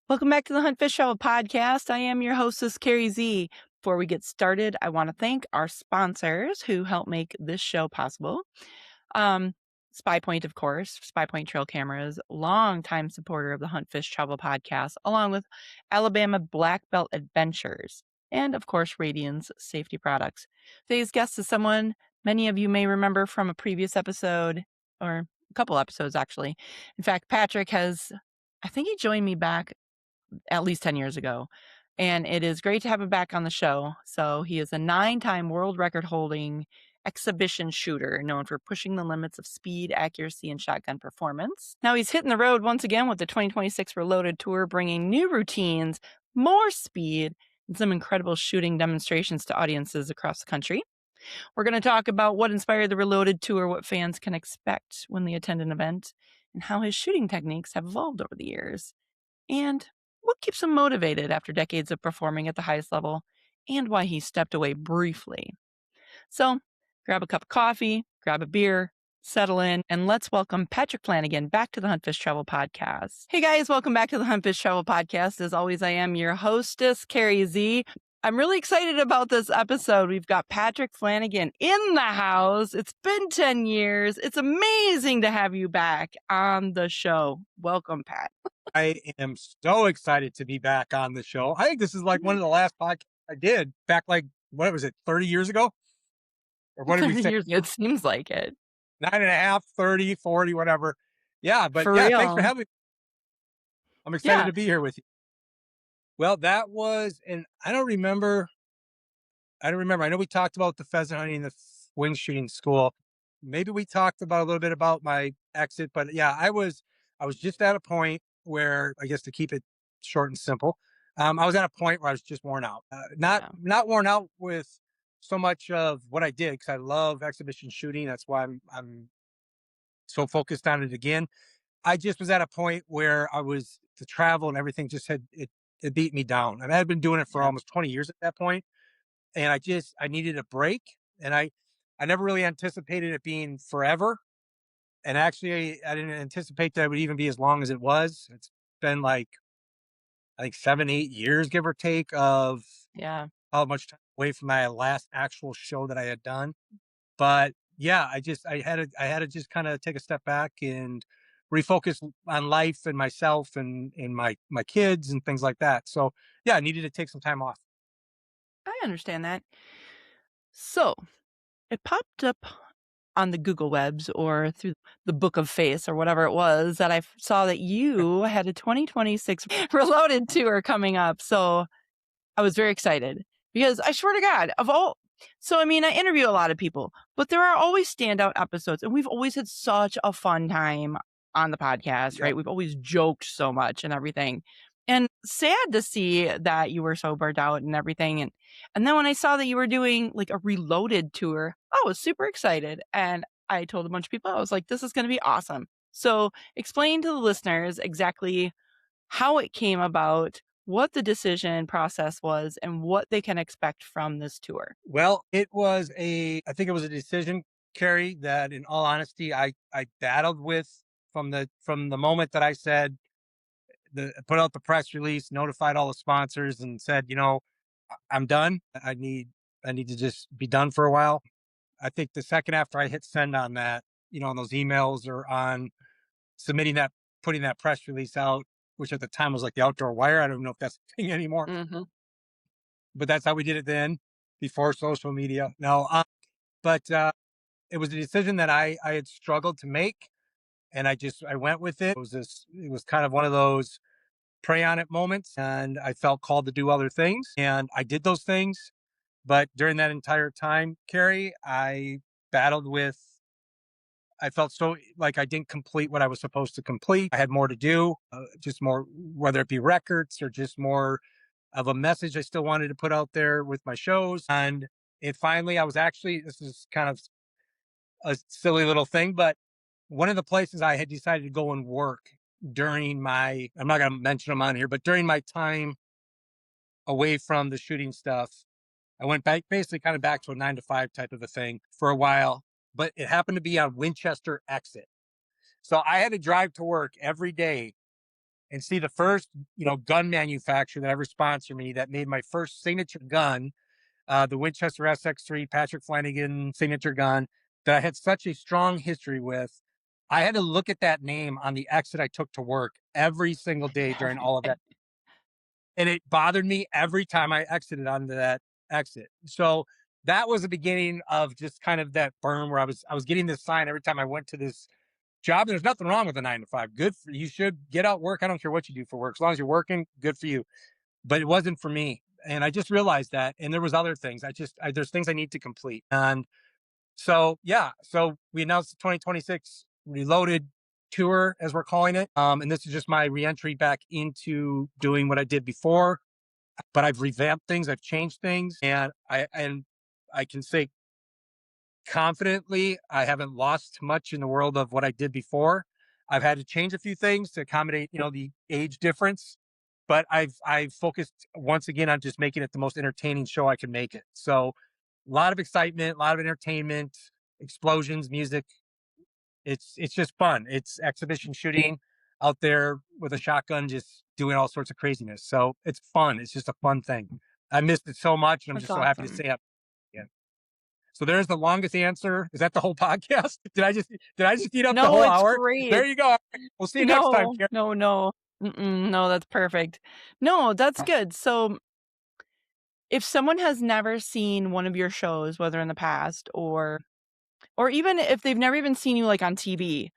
Welcome back to the Hunt Fish Travel podcast. I am your hostess, Carrie Z. Before we get started, I want to thank our sponsors who help make this show possible. Um, Spy Point, of course, Spy Point Trail Cameras, longtime supporter of the Hunt Fish Travel podcast, along with Alabama Black Belt Adventures, and of course, Radian's Safety Products. Today's guest is someone many of you may remember from a previous episode, or a couple episodes actually. In fact, Patrick I think he joined me back at least 10 years ago. And it is great to have him back on the show. So he is a 9-time world record holding exhibition shooter known for pushing the limits of speed, accuracy, and shotgun performance. Now he's hitting the road once again with the 2026 Reloaded Tour, bringing new routines, more speed, and some incredible shooting demonstrations to audiences across the country. We're going to talk about what inspired the Reloaded Tour, what fans can expect when they attend an event, and how his shooting techniques have evolved over the years. And what keeps him motivated after decades of performing at the highest level, and why he stepped away briefly. So, grab a cup of coffee, grab a beer, settle in, and let's welcome Patrick Flanigan back to the Hunt Fish Travel Podcast. Hey guys, welcome back to the Hunt Fish Travel Podcast. As always, I am your hostess, Carrie Z. I'm really excited about this episode. We've got Patrick Flanigan in the house. It's been 10 years. It's amazing to have you back on the show. Welcome, Pat. I am so excited to be back on the show. I think this is like one of the last podcasts I did back, like, what was it, 30 years ago? Or what did we 30 say? years, it seems like it. 9.5, 30, 40, whatever. Yeah, but For yeah, thanks for real. having me. I'm excited Yeah. to be here with you. Well, that was, and I don't remember. I know we talked about the pheasant hunting, the wing shooting school. Maybe we talked about a little bit about my exit, but yeah, I was just at a point where, I guess to keep it short and simple, I was at a point where I was just worn out. Yeah. Not worn out with so much of what I did, because I love exhibition shooting. That's why I'm so focused on it again. I just was at a point where the travel and everything just it beat me down. And I had been doing it for Yeah. almost 20 years at that point, and I needed a break. And I never really anticipated it being forever. And actually, I didn't anticipate that it would even be as long as it was. It's been like, I think 7, 8 years, give or take, of Yeah. how much time away from my last actual show that I had done. But yeah, I had to just kind of take a step back and refocus on life and myself and my kids and things like that. So yeah, I needed to take some time off. I understand that. So it popped up on the Google webs or through the Book of Face or whatever it was that I saw that you had a 2026 Reloaded tour coming up. So I was very excited because I swear to God, so I mean, I interview a lot of people, but there are always standout episodes, and we've always had such a fun time on the podcast, Yep. right? We've always joked so much and everything. And sad to see that you were so burnt out and everything. And then when I saw that you were doing like a Reloaded tour, I was super excited. And I told a bunch of people, I was like, this is going to be awesome. So explain to the listeners exactly how it came about, what the decision process was, and what they can expect from this tour. Well, I think it was a decision, Carrie, that in all honesty, I battled with from the moment that I said, put out the press release, notified all the sponsors, and said, I'm done. I need to just be done for a while. I think the second after I hit send on that, on those emails or on submitting putting that press release out, which at the time was like the Outdoor Wire. I don't know if that's a thing anymore, Mm-hmm. but that's how we did it then, before social media. No, but it was a decision that I had struggled to make, and I went with it. It was kind of one of those pray on it moments, and I felt called to do other things, and I did those things. But during that entire time, Carrie, battled with I felt so like I didn't complete what I was supposed to complete. I had more to do, just more, whether it be records or just more of a message I still wanted to put out there with my shows. And finally, this is kind of a silly little thing, but one of the places I had decided to go and work I'm not going to mention them on here, but during my time away from the shooting stuff, I went back, basically kind of back to a 9 to 5 type of a thing for a while, but it happened to be on Winchester exit. So I had to drive to work every day and see the first, gun manufacturer that ever sponsored me that made my first signature gun, the Winchester SX3 Patrick Flanigan signature gun that I had such a strong history with. I had to look at that name on the exit I took to work every single day during Every all of day. that. And it bothered me every time I exited onto that exit. So that was the beginning of just kind of that burn where I was getting this sign every time I went to this job. And there's nothing wrong with a 9 to 5. Good for you. Should get out work. I don't care what you do for work. As long as you're working, good for you. But it wasn't for me. And I just realized that. And there was other things. There's things I need to complete. And so, yeah. So we announced the 2026 Reloaded tour, as we're calling it. And this is just my reentry back into doing what I did before, but I've revamped things, I've changed things, and I can say confidently I haven't lost much in the world of what I did before. I've had to change a few things to accommodate, the age difference, but I've focused once again on just making it the most entertaining show I can make it. So a lot of excitement, a lot of entertainment, explosions, music. It's just fun. It's exhibition shooting out there with a shotgun, just doing all sorts of craziness. So it's fun. It's just a fun thing. I missed it so much, and I'm That's just so happy to awesome. say it again. So there's the longest answer. Is that the whole podcast? Did I just eat up the No, whole it's hour? great. There you go. We'll see you next time, No, Karen. no, no. No, that's perfect. No, that's good. So, if someone has never seen one of your shows, whether in the past or even if they've never even seen you, like, on TV,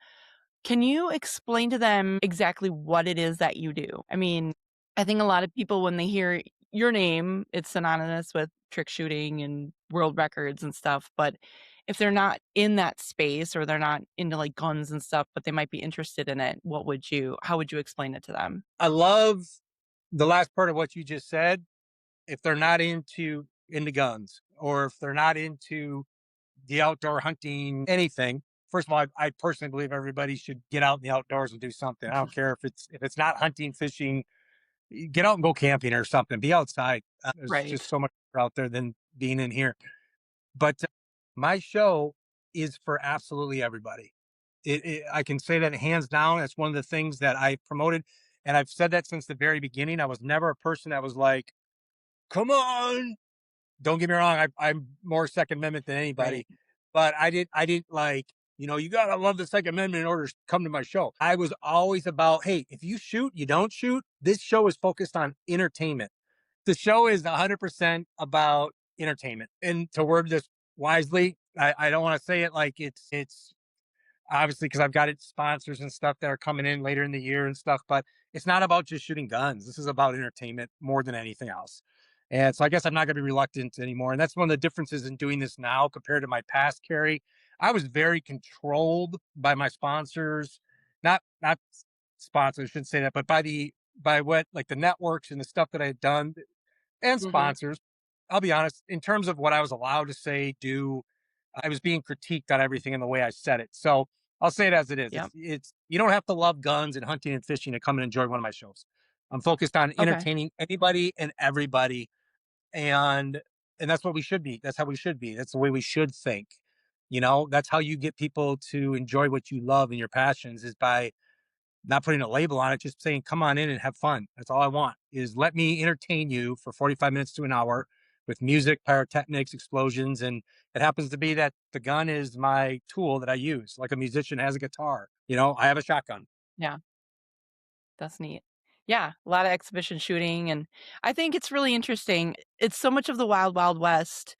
can you explain to them exactly what it is that you do? I mean, I think a lot of people, when they hear your name, it's synonymous with trick shooting and world records and stuff, but if they're not in that space or they're not into, like, guns and stuff, but they might be interested in it, how would you explain it to them? I love the last part of what you just said. If they're not into guns, or if they're not into the outdoor hunting, anything. First of all, I personally believe everybody should get out in the outdoors and do something. I don't care if it's not hunting, fishing, get out and go camping or something. Be outside. There's Right. just so much out there than being in here. But my show is for absolutely everybody. I can say that hands down. That's one of the things that I promoted, and I've said that since the very beginning. I was never a person that was like, "Come on, don't get me wrong, I'm more Second Amendment than Right. anybody, but I didn't like, you gotta love the Second Amendment in order to come to my show. I was always about, hey, if you shoot, you don't shoot. This show is focused on entertainment. The show is 100% about entertainment. And to word this wisely, I don't want to say it like it's obviously because I've got it sponsors and stuff that are coming in later in the year and stuff, but it's not about just shooting guns. This is about entertainment more than anything else. And so I guess I'm not going to be reluctant anymore. And that's one of the differences in doing this now compared to my past carry. I was very controlled by my sponsors, not sponsors, I shouldn't say that, but by what like the networks and the stuff that I had done and Mhm. sponsors. I'll be honest, in terms of what I was allowed to say, do, I was being critiqued on everything in the way I said it. So I'll say it as it is. Yep. It's you don't have to love guns and hunting and fishing to come and enjoy one of my shows. I'm focused on Okay. entertaining anybody and everybody, and that's what we should be. That's how we should be. That's the way we should think. That's how you get people to enjoy what you love and your passions is by not putting a label on it, just saying, come on in and have fun. That's all I want is let me entertain you for 45 minutes to an hour with music, pyrotechnics, explosions. And it happens to be that the gun is my tool that I use. Like a musician has a guitar, I have a shotgun. Yeah, that's neat. Yeah, a lot of exhibition shooting, and I think it's really interesting. It's so much of the wild, wild west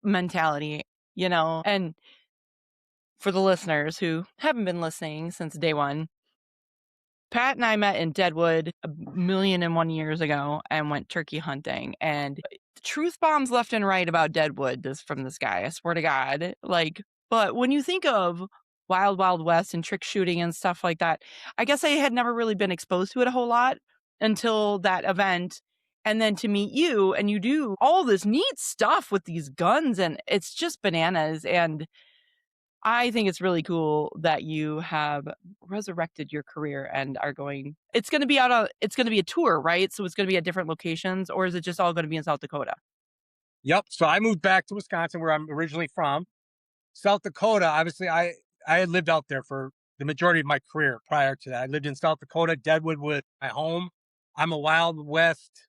mentality, and for the listeners who haven't been listening since day one, Pat and I met in Deadwood a million and one years ago and went turkey hunting, and truth bombs left and right about Deadwood from this guy, I swear to God. Like, but when you think of Wild Wild West and trick shooting and stuff like that, I guess I had never really been exposed to it a whole lot until that event. And then to meet you, and you do all this neat stuff with these guns, and it's just bananas. And I think it's really cool that you have resurrected your career and are going it's gonna be a tour, right? So it's gonna be at different locations, or is it just all gonna be in South Dakota? Yep. So I moved back to Wisconsin where I'm originally from. South Dakota, obviously I had lived out there for the majority of my career prior to that. I lived in South Dakota. Deadwood was my home. I'm a Wild West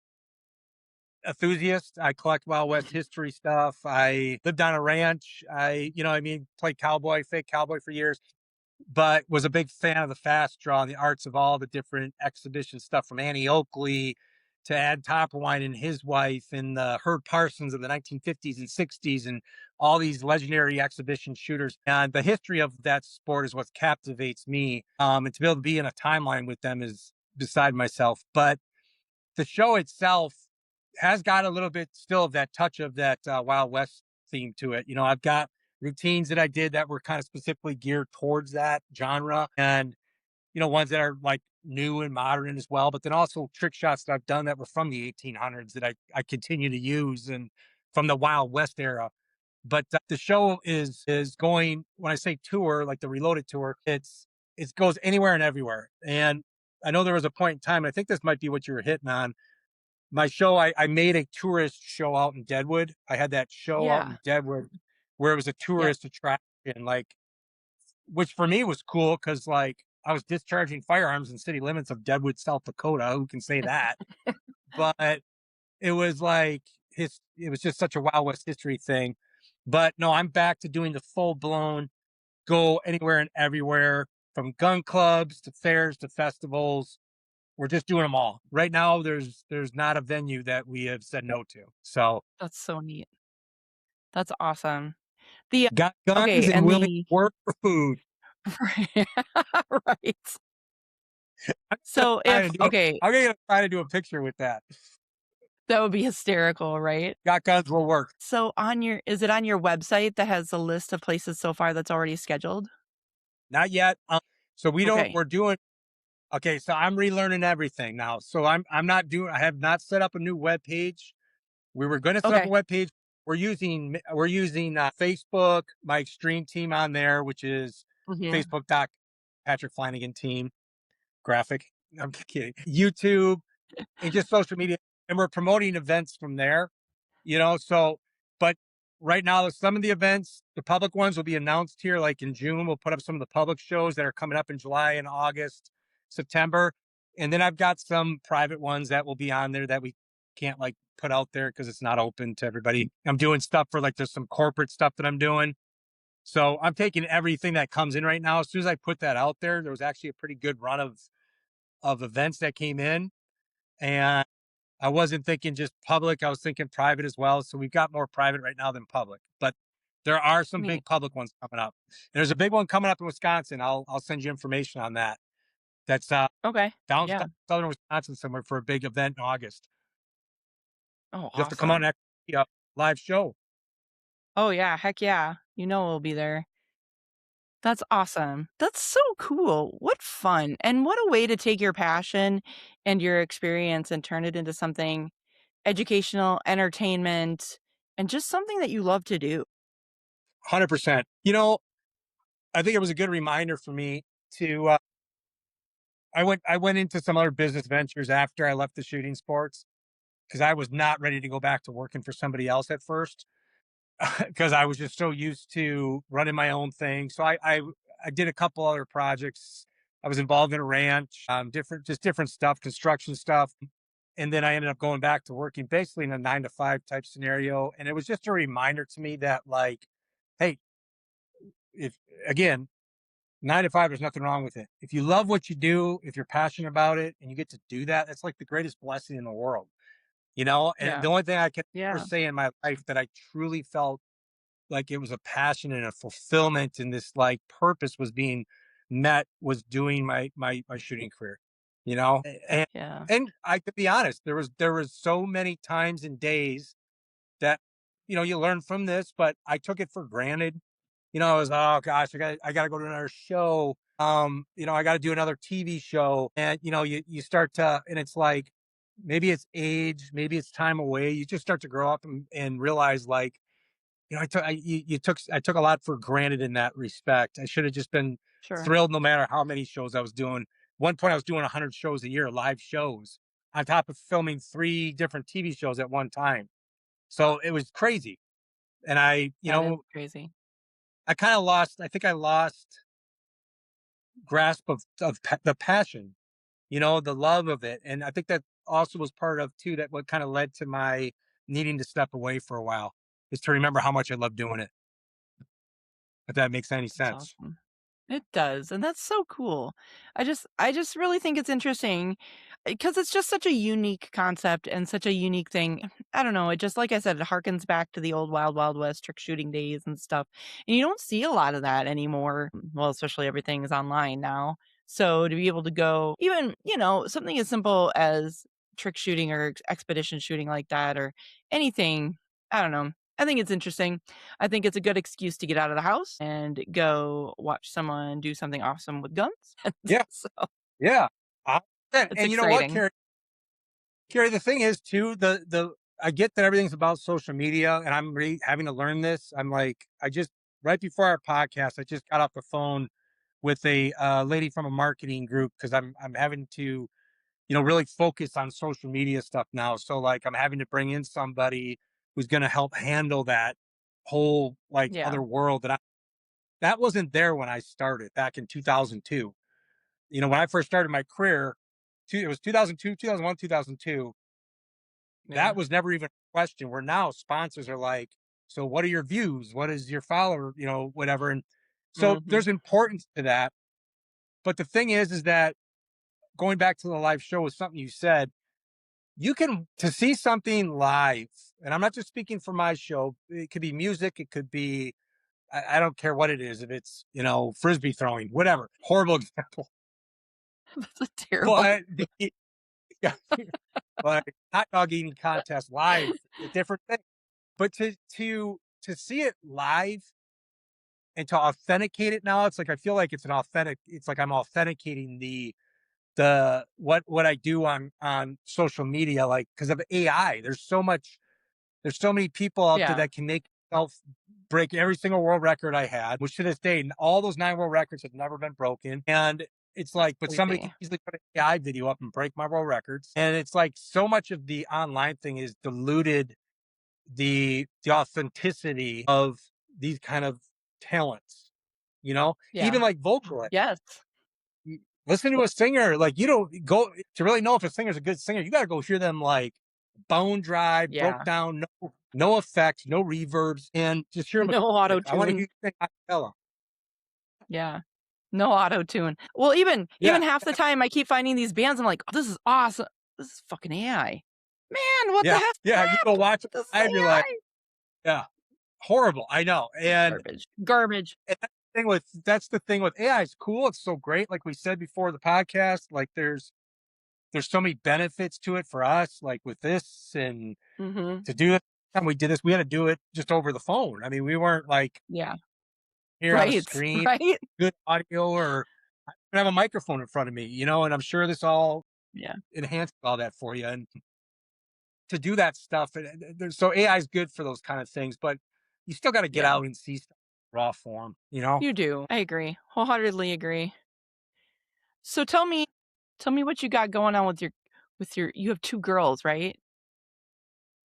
enthusiast. I collect Wild West history stuff. I lived on a ranch. Played cowboy, fake cowboy for years, but was a big fan of the fast draw and the arts of all the different exhibition stuff from Annie Oakley to Ad Topperwine and his wife and Herb Parsons of the 1950s and 60s and all these legendary exhibition shooters. And the history of that sport is what captivates me. And to be able to be in a timeline with them is beside myself. But the show itself has got a little bit still of that touch of that Wild West theme to it. I've got routines that I did that were kind of specifically geared towards that genre, and ones that are like new and modern as well. But then also trick shots that I've done that were from the 1800s that I continue to use and from the Wild West era. But the show is going, when I say tour, like the Reloaded tour, it goes anywhere and everywhere. And I know there was a point in time, I think this might be what you were hitting on. My show, I made a tourist show out in Deadwood. I had that show out Yeah. in Deadwood where it was a Yep. tourist attraction, like, which for me was cool because like I was discharging firearms in city limits of Deadwood, South Dakota. Who can say that? But it was like it was just such a Wild West history thing. But no, I'm back to doing the full blown go anywhere and everywhere, from gun clubs to fairs to festivals. We're just doing them all. Right now, there's not a venue that we have said no to. So That's so neat. That's awesome. The got guns okay, and and willing to the work for food. right. I'm gonna So try if to do it. okay, I'm gonna try to do a picture with that. that would be hysterical, right? Got guns will work. So on your is it on your website that has a list of places so far that's already scheduled? Not yet. So we don't. Okay. We're doing. Okay, so I'm relearning everything now. So I'm not doing. I have not set up a new web page. We were going to set up a Okay. web page. We're using Facebook, my extreme team on there, which is Mhm. Facebook. Patrick Flanigan team graphic. I'm kidding. YouTube and just social media, and we're promoting events from there. So but right now some of the events, the public ones will be announced here like in June. We'll put up some of the public shows that are coming up in July and August, September. And then I've got some private ones that will be on there that we can't like put out there because it's not open to everybody. I'm doing stuff for like there's some corporate stuff that I'm doing. So I'm taking everything that comes in right now. As soon as I put that out there was actually a pretty good run of events that came in. And I wasn't thinking just public, I was thinking private as well. So we've got more private right now than public, but there are some Neat. big public ones coming up. There's a big one coming up in Wisconsin. I'll send you information on that. That's Okay. down Yeah. southern Wisconsin somewhere for a big event in August. Oh, You have to come out awesome. and actually live show. Oh, yeah, heck yeah. You know we'll be there. That's awesome. That's so cool. What fun, and what a way to take your passion and your experience and turn it into something educational, entertainment, and just something that you love to do. 100%. I think it was a good reminder for me to I went into some other business ventures after I left the shooting sports because I was not ready to go back to working for somebody else at first. Because I was just so used to running my own thing. So I did a couple other projects. I was involved in a ranch, different stuff, construction stuff. And then I ended up going back to working basically in a 9 to 5 type scenario. And it was just a reminder to me that like, hey, if again, 9 to 5, there's nothing wrong with it. If you love what you do, if you're passionate about it and you get to do that, that's like the greatest blessing in the world. And Yeah. the only thing I can ever Yeah. say in my life that I truly felt like it was a passion and a fulfillment and this like purpose was being met was doing my shooting career, you know? Yeah. And I could be honest, there was so many times and days that, you learn from this, but I took it for granted. I was, oh gosh, I gotta go to another show. I gotta do another TV show. And you start to, and it's like maybe it's age, maybe it's time away. You just start to grow up and realize like, I took a lot for granted in that respect. I should have just been Sure. thrilled no matter how many shows I was doing. One point I was doing 100 shows a year, live shows, on top of filming 3 different TV shows at one time. So it was crazy. And That is crazy. I kind of lost, I think I lost grasp of the passion, you know, the love of it. And I think that also was part of too that what kind of led to my needing to step away for a while is to remember how much I love doing it. If that makes any That's sense. awesome. It does, and that's so cool. I just really think it's interesting because it's just such a unique concept and such a unique thing. I don't know, it just like I said, it harkens back to the old Wild Wild West trick shooting days and stuff, and you don't see a lot of that anymore. Well, especially everything is online now. So to be able to go even, something as simple as trick shooting or expedition shooting like that or anything, I don't know. I think it's interesting. I think it's a good excuse to get out of the house and go watch someone do something awesome with guns. Yeah. So, Yeah. Uh, it's and you know what, exciting. Carrie? Carrie, the thing is too, the I get that everything's about social media, and I'm having to learn this. I'm like, I just right before our podcast, I just got off the phone with a lady from a marketing group because I'm having to, really focus on social media stuff now. So like, I'm having to bring in somebody who's going to help handle that whole like Yeah. other world that wasn't there when I started back in 2002. When I first started my career, it was 2002, 2001, 2002. Yeah. That was never even a question. Where now sponsors are like, so what are your views? What is your follower? Whatever. And so Mhm. there's importance to that. But the thing is that going back to the live show was something you said. You can to see something live, and I'm not just speaking for my show. It could be music. It could be I don't care what it is. If it's frisbee throwing, whatever. Horrible example, That's a terrible. but but hot dog eating contest live, a different thing. But to see it live and to authenticate it now, it's like I feel like it's an authentic. It's like I'm authenticating the what I do on social media, like because of AI. There's so many people out there Yeah. that can make self break every single world record I had, which to this day, all those 9 world records have never been broken. And it's That's like, but somebody can crazy. easily put an AI video up and break my world records. And it's like so much of the online thing is diluted the authenticity of these kind of talents, Yeah. even like vocalists. Yes. Listen to a singer, like you don't go to really know if a singer's a good singer, you got to go hear them like bone dry, broke Yeah. down, no effects, no reverbs, and just hear them. No Like, I want to auto-tune. hear you sing acapella. Yeah. No auto-tune. Well, even Yeah, half the time I keep finding these bands, I'm like, "Oh, this is awesome. This is fucking AI. Man, what the yeah, heck? yeah. You go watch it This is live, you're like, AI." yeah, horrible. I know, Garbage. Garbage. and that's the thing with AI. It's cool. It's so great. Like we said before the podcast, like there's so many benefits to it for us, like with this and Mhm. to do it. Time we did this, we had to do it just over the phone. I mean, we weren't like Yeah. here on a Right. screen, Right? good audio, or I don't have a microphone in front of me, and I'm sure this all Yeah. enhances all that for you. And to do that stuff, so AI is good for those kind of things, but you still got to get Yeah. out and see stuff in raw form. You do. I agree. Wholeheartedly agree. So tell me what you got going on with your you have 2 girls, right?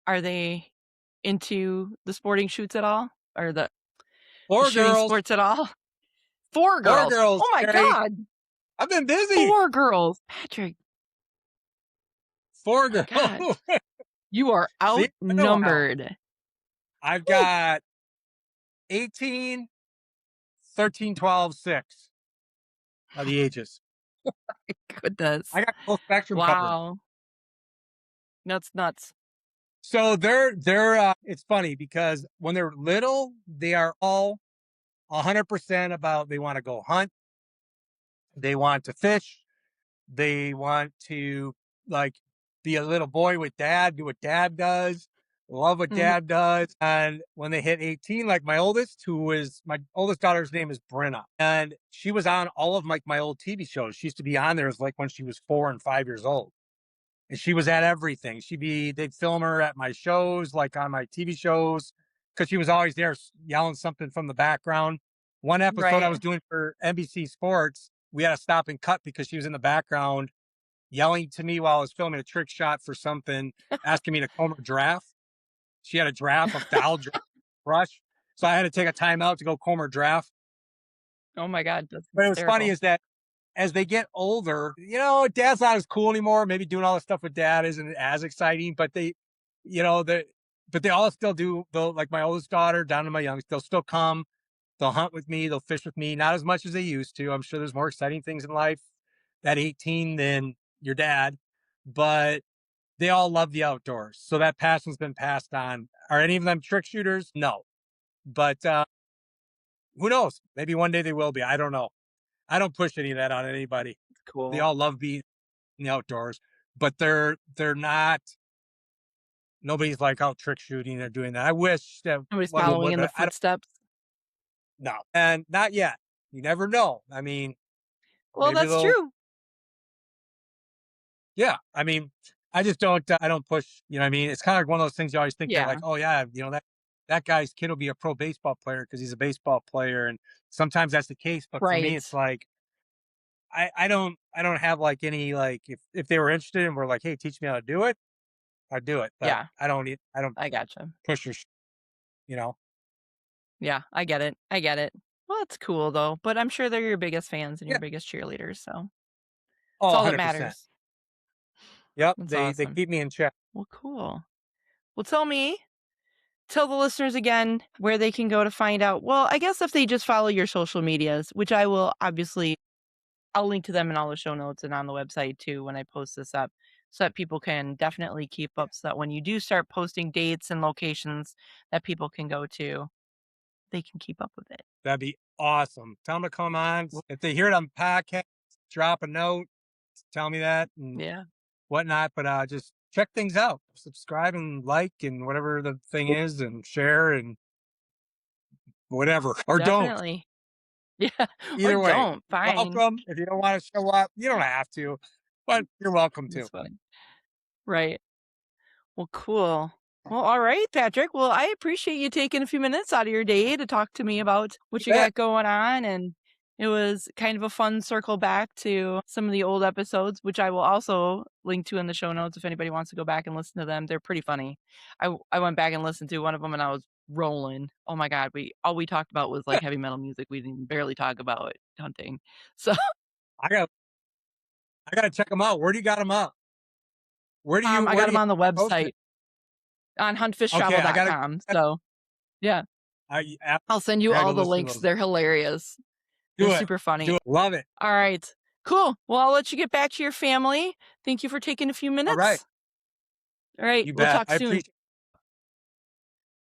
Are they into the sporting shoots at all? Or the Four shooting girls, sports at all? 4 four girls. girls, Oh my Carrie. god. I've been busy. 4 girls. Patrick, Four my god. girls. You are See, it's been a while. outnumbered. I've Woo. got 18, 13, 12, 6 of the ages. Goodness. I got full spectrum covered. Wow. That's nuts. So they're it's funny because when they're little, they are all 100% about they want to go hunt, they want to fish, they want to like be a little boy with dad, do what dad does, love what Mhm. dad does. And when they hit 18, like my oldest daughter's name is Brenna, and she was on all of my old TV shows. She used to be on there as like when she was 4 and 5 years old. And she was at everything. They'd film her at my shows, like on my TV shows, because she was always there yelling something from the background. One episode I Right. was doing for NBC Sports, we had to stop and cut because she was in the background yelling to me while I was filming a trick shot for something, asking me to comb her giraffe. She had a giraffe, a foul giraffe brush. So I had to take a time out to go comb her giraffe. Oh my god, that's But it was funny hysterical. is that as they get older, dad's not as cool anymore. Maybe doing all the stuff with dad isn't as exciting, but you know, they, but they all still do. They'll, like my oldest daughter down to my youngest, they'll still come. They'll hunt with me. They'll fish with me. Not as much as they used to. I'm sure there's more exciting things in life at 18 than your dad, but they all love the outdoors. So that passion's been passed on. Are any of them trick shooters? No, but who knows? Maybe one day they will be. I don't know. I don't push any of that on anybody. They Cool. all love being in the outdoors, but they're not. Nobody's like out trick shooting or doing that. I wish that Nobody's one following would, in the but I don't footsteps. know, and not yet. You never know. I mean, Well, maybe that's they'll. true. Yeah, I mean, I just don't. I don't push. You know what I mean? It's kind of like one of those things you always think that, like, Yeah. oh yeah, that guy's kid will be a pro baseball player because he's a baseball player, and sometimes that's the case. But for me, Right. it's like I don't have like any, like, if they were interested and were like, hey, teach me how to do it, I'd do it. But Yeah. I don't I gotcha. push you know. Yeah. I get it. I get it. Well, that's cool though. But I'm sure they're your biggest fans and your Yeah. biggest cheerleaders. So it's Oh, all that 100%. matters. Yep. That's They awesome. keep me in check. Well, cool. Well, tell the listeners again where they can go to find out. Well, I guess if they just follow your social medias, which I will obviously, I'll link to them in all the show notes and on the website too when I post this up so that people can definitely keep Yeah, up so that when you do start posting dates and locations that people can go to, they can keep up with it. that'd be awesome. Tell them to come on. Well, If they hear it on podcast, drop a note, tell me that and yeah, whatnot. But just check things out. Subscribe and like and whatever the thing is, and share and whatever, or don't. definitely. Yeah. Or Either way, don't. Fine. welcome. If you don't want to show up, you don't have to, but you're welcome to. It's fine. Right. Well, cool. Well, all right, Patrick. Well, I appreciate you taking a few minutes out of your day to talk to me about You what you bet. got going on. And it was kind of a fun circle back to some of the old episodes, which I will also link to in the show notes if anybody wants to go back and listen to them. They're pretty funny. I went back and listened to one of them and I was rolling. Oh my God. All we talked about was like heavy metal music. We didn't barely talk about hunting. So I got I gotta check them out. Where do you got them up? I Where got do them you on the post it? website on Okay, I gotta. huntfishtravel.com. So yeah. I I'll send you I gotta all the listen to links. those. They're hilarious. They're Do it. super funny. Do it. Love it. All right. Cool. Well, I'll let you get back to your family. Thank you for taking a few All right. minutes. All right. You We'll bet. talk I soon. appreciate